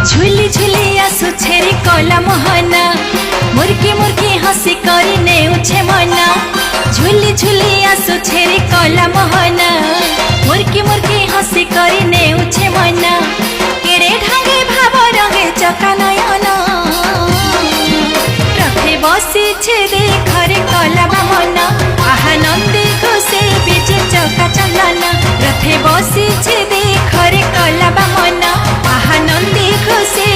झुली झुली आसुछे रे कला मोहना मुर्की मुर्की हसी करी नेउछे मना झुली झुली आसुछे रे कला मोहना मुर्की मुर्की हसी करी नेउछे मना केड़े ढांगे भाव रंगे चका नयना रथे बसी छे देखरे कला मना आहा नंदी घोषे बीजे चका चंदना रथे बसी छे देखरे कला मना आहा नंदी घोषे